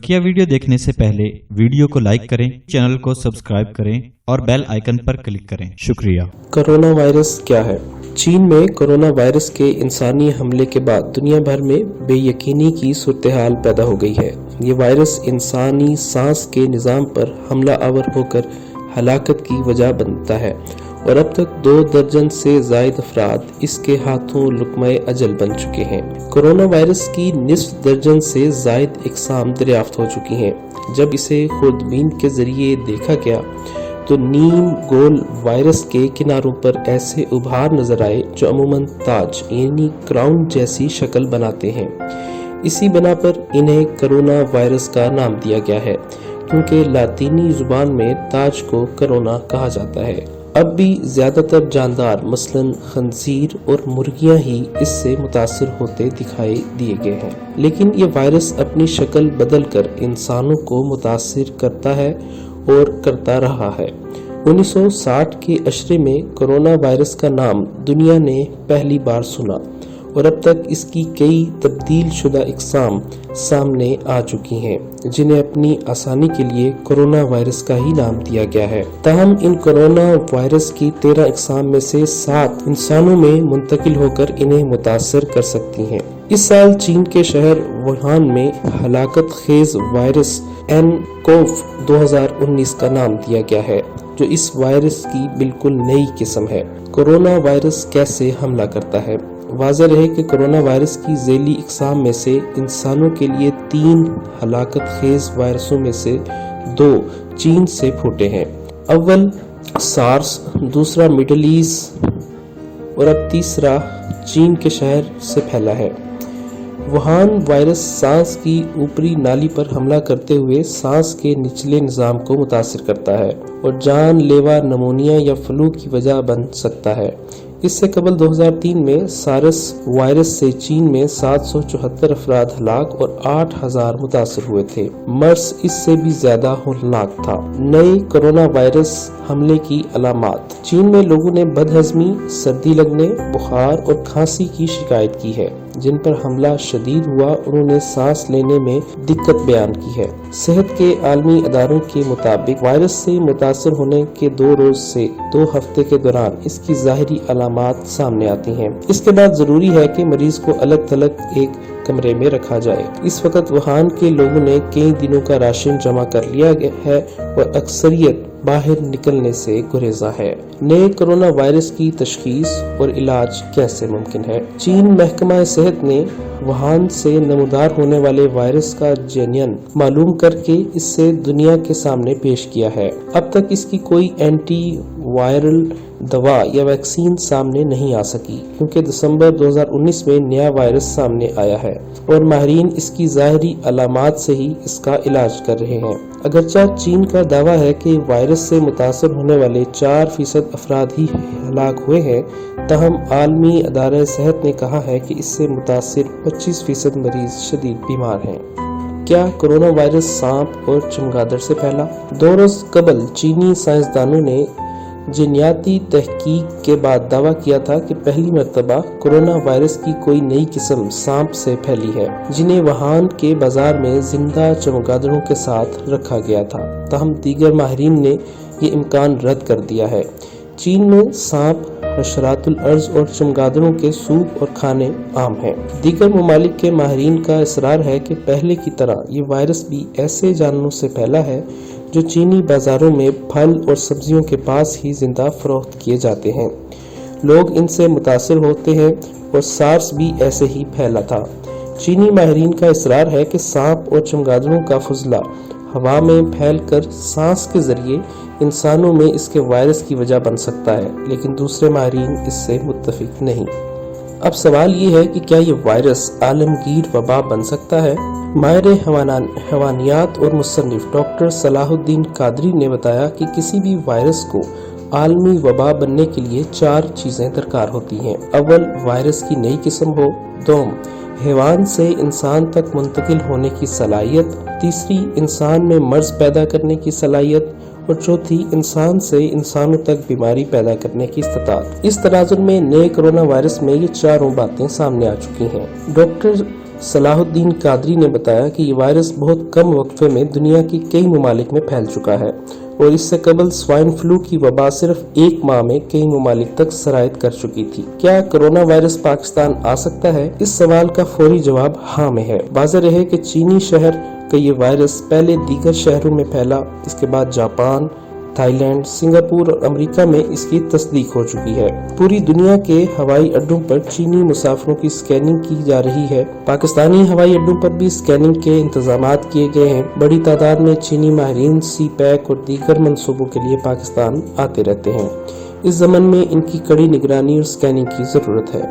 बकिया video देखने से पहले वीडियो को लाइक करें, चैनल को सब्सक्राइब करें और बेल आइकन पर क्लिक करें। शुक्रिया। कोरोना वायरस क्या है? चीन में कोरोना वायरस के इंसानी हमले के बाद दुनिया भर में बेयकीनी की सूरत-ए-हाल पैदा हो गई है। ये वायरस इंसानी सांस के निज़ाम पर हमला आवर होकर हलाकत की वजह बनता है और अब तक 2 दर्जन से ज़ायद अफराद इसके हाथों लुक़्मा-ए अजल बन चुके हैं। कोरोना वायरस की निस्फ दर्जन से ज़ायद इक़साम दरियाफ्त हो चुकी हैं। जब इसे खुर्दबीन के जरिए देखा गया तो नीम गोल वायरस के किनारों पर ऐसे उभार नजर आए जो अमूमन ताज यानी क्राउन जैसी शक्ल बनाते हैं। इसी बना पर इन्हें कोरोना वायरस का नाम दिया गया है, क्योंकि लातीनी जुबान में ताज को कोरोना कहा जाता है। अब भी ज्यादातर जानदार मसलन खंजीर और मुर्गियां ही इससे मुतासिर होते दिखाई दिए गए हैं, लेकिन ये वायरस अपनी शक्ल बदलकर इंसानों को मुतासिर करता है और करता रहा है। 1960 के अशरे में कोरोना वायरस का नाम दुनिया ने पहली बार सुना और अब तक इसकी कई तब्दील शुदा इक़साम सामने आ चुकी हैं, जिन्हें अपनी आसानी के लिए कोरोना वायरस का ही नाम दिया गया है। ताहम इन कोरोना वायरस की 13 इक़साम में से 7 इंसानों में मुंतकिल होकर इन्हें मुतासर कर सकती हैं। इस साल चीन के शहर वुहान में हलाकत खेज वायरस nCoV 2019 का नाम दिया गया है, जो इस वायरस की बिल्कुल नई किस्म है। कोरोना वायरस कैसे हमला करता है? वाज़ेह रहे कि कोरोना वायरस की ज़ैली इक़साम में से इंसानों के लिए 3 हलाकत खेज वायरसों में से 2 चीन से फूटे हैं। अव्वल सार्स, दूसरा मिडल ईस्ट और अब तीसरा चीन के शहर से फैला है। वुहान वायरस सांस की ऊपरी नाली पर हमला करते हुए सांस के निचले निज़ाम को मुतासिर करता है और जानलेवा नमूनिया या फ्लू की वजह बन सकता है। इससे कबल 2003 में सारस वायरस से चीन में 774 अफराद हलाक और 8000 मुतासर हुए थे। मर्स इससे भी ज्यादा होलनाक था। नए कोरोना वायरस हमले की अलामात। चीन में लोगों ने बदहजमी, सर्दी लगने, बुखार और खांसी की शिकायत की है। जिन पर हमला शदीद हुआ उन्होंने सांस लेने में दिक्कत बयान की है। सेहत के आलमी अदारों के मुताबिक वायरस से मुतासर होने के 2 रोज से 2 हफ्ते के दौरान इसकी ज़ाहिरी अलामात सामने आती हैं। इसके बाद जरूरी है कि मरीज को अलग थलग एक कमरे में रखा जाए। इस वक्त वुहान के लोगों ने कई दिनों का राशन जमा कर लिया है और अक्सरियत बाहर निकलने से गुरेजा है। नए कोरोना वायरस की तशखीस और इलाज कैसे मुमकिन है? चीन महकमा सेहत ने वुहान से नमूदार होने वाले वायरस का जेनियन मालूम करके इससे दुनिया के सामने पेश किया है। अब तक इसकी कोई एंटी वायरल दवा या वैक्सीन सामने नहीं आ सकी, क्योंकि दिसंबर 2019 में नया वायरस सामने आया है और माहिरीन इसकी ज़ाहिरी अलामात से ही इसका इलाज कर रहे हैं। अगरचा चीन का दावा है कि वायरस से मुतासर होने वाले 4% अफराद ही हलाक हुए हैं, तहम आलमी अदारे सेहत ने कहा है कि इससे मुतासिर 25% मरीज शदीद बीमार हैं। क्या कोरोना वायरस सांप और चमगादड़ से फैला? 2 रोज कबल चीनी साइंसदानों ने जीनियाती तहकीक के बाद दावा किया था कि पहली मर्तबा कोरोना वायरस की कोई नई किस्म सांप से फैली है, जिन्हें वुहान के बाजार में जिंदा चमगादड़ों के साथ रखा गया था। ताहम दीगर माहिरीन ने ये इम्कान रद्द कर दिया है। चीन में सांप, हशरातुल अर्ज और चमगादड़ों के सूप और खाने आम हैं। दीगर ममालिक के माहिरीन का इसरार है कि पहले की तरह ये वायरस भी ऐसे जानवरों से फैला है जो चीनी बाजारों में फल और सब्जियों के पास ही जिंदा फरोख्त किए जाते हैं। लोग इनसे मुतासिर होते हैं और सार्स भी ऐसे ही फैला था। चीनी माहिरीन का इसरार है कि सांप और चमगादड़ों का फुजला हवा में फैलकर सांस के जरिए इंसानों में इसके वायरस की वजह बन सकता है, लेकिन दूसरे माहिरीन इससे मुत्तफिक नहीं। अब सवाल ये है कि क्या ये वायरस आलमगीर वबा बन सकता है? माहिर हवानियात और मुसन्निफ डॉक्टर सलाहुद्दीन कादरी ने बताया कि किसी भी वायरस को आलमी वबा बनने के लिए 4 चीजें दरकार होती हैं। अव्वल, वायरस की नई किस्म हो। दोम, हैवान से इंसान तक मुंतकिल होने की सलाहियत। तीसरी, इंसान में मर्ज पैदा करने की सलाहियत। और चौथी, इंसान से इंसानों तक बीमारी पैदा करने की इस्तात। इस तनाजुर में नए कोरोना वायरस में ये चारों बातें सामने आ चुकी हैं। डॉक्टर صلاح الدین قادری نے بتایا کہ یہ وائرس بہت کم وقفے میں دنیا کی کئی ممالک میں پھیل چکا ہے اور اس سے قبل سوائن فلو کی وبا صرف 1 ماہ میں کئی ممالک تک سرایت کر چکی تھی۔ کیا کرونا وائرس پاکستان آ سکتا ہے؟ اس سوال کا فوری جواب ہاں میں ہے۔ واضح رہے کہ چینی شہر کا یہ وائرس پہلے دیگر شہروں میں پھیلا، اس کے بعد جاپان، تھائی لینڈ، سنگاپور اور امریکہ میں اس کی تصدیق ہو چکی ہے۔ پوری دنیا کے ہوائی اڈوں پر چینی مسافروں کی اسکیننگ کی جا رہی ہے۔ پاکستانی ہوائی اڈوں پر بھی اسکیننگ کے انتظامات کیے گئے ہیں۔ بڑی تعداد میں چینی ماہرین سی پیک اور دیگر منصوبوں کے لیے پاکستان آتے رہتے ہیں۔ اس ضمن میں ان کی کڑی نگرانی اور اسکیننگ کی ضرورت ہے۔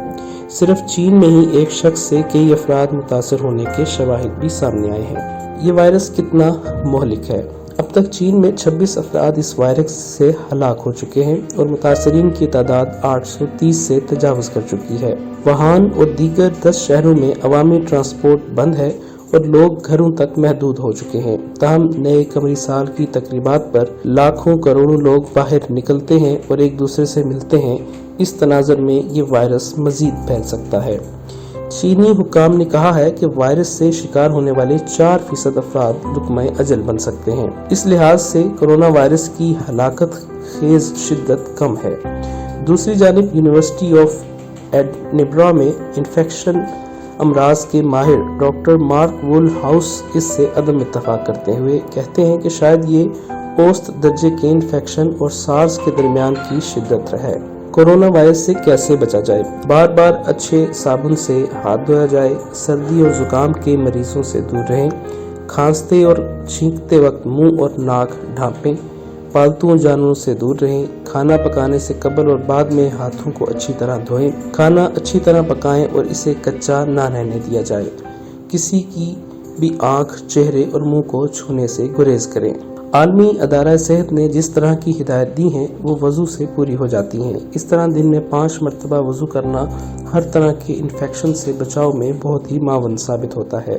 صرف چین میں ہی ایک شخص سے کئی افراد متاثر ہونے کے شواہد بھی سامنے آئے ہیں۔ یہ وائرس کتنا مہلک ہے؟ اب تک چین میں 26 افراد اس وائرس سے ہلاک ہو چکے ہیں اور متاثرین کی تعداد 830 سے تجاوز کر چکی ہے۔ ووہان اور دیگر 10 شہروں میں عوامی ٹرانسپورٹ بند ہے اور لوگ گھروں تک محدود ہو چکے ہیں۔ تاہم نئے قمری سال کی تقریبات پر لاکھوں کروڑوں لوگ باہر نکلتے ہیں اور ایک دوسرے سے ملتے ہیں۔ اس تناظر میں یہ وائرس مزید پھیل سکتا ہے۔ چینی حکام نے کہا ہے کہ وائرس سے شکار ہونے والے 4% افراد لقمہ اجل بن سکتے ہیں۔ اس لحاظ سے کرونا وائرس کی ہلاکت خیز شدت کم ہے۔ دوسری جانب یونیورسٹی آف ایڈنبرا میں انفیکشن امراض کے ماہر ڈاکٹر مارک وول ہاؤس اس سے عدم اتفاق کرتے ہوئے کہتے ہیں کہ شاید یہ اوسط درجے کے انفیکشن اور سارس کے درمیان کی شدت ہے۔ کورونا وائرس سے کیسے بچا جائے؟ بار بار اچھے صابن سے ہاتھ دھویا جائے، سردی اور زکام کے مریضوں سے دور رہیں، کھانستے اور چھینکتے وقت منہ اور ناک ڈھانپیں، پالتو جانوروں سے دور رہیں، کھانا پکانے سے قبل اور بعد میں ہاتھوں کو اچھی طرح دھوئیں، کھانا اچھی طرح پکائیں اور اسے کچا نہ رہنے دیا جائے، کسی کی بھی آنکھ، چہرے اور منہ کو چھونے سے گریز کریں۔ عالمی ادارہ صحت نے جس طرح کی ہدایت دی ہیں وہ وضو سے پوری ہو جاتی ہیں۔ اس طرح دن میں 5 مرتبہ وضو کرنا ہر طرح کے انفیکشن سے بچاؤ میں بہت ہی معاون ثابت ہوتا ہے۔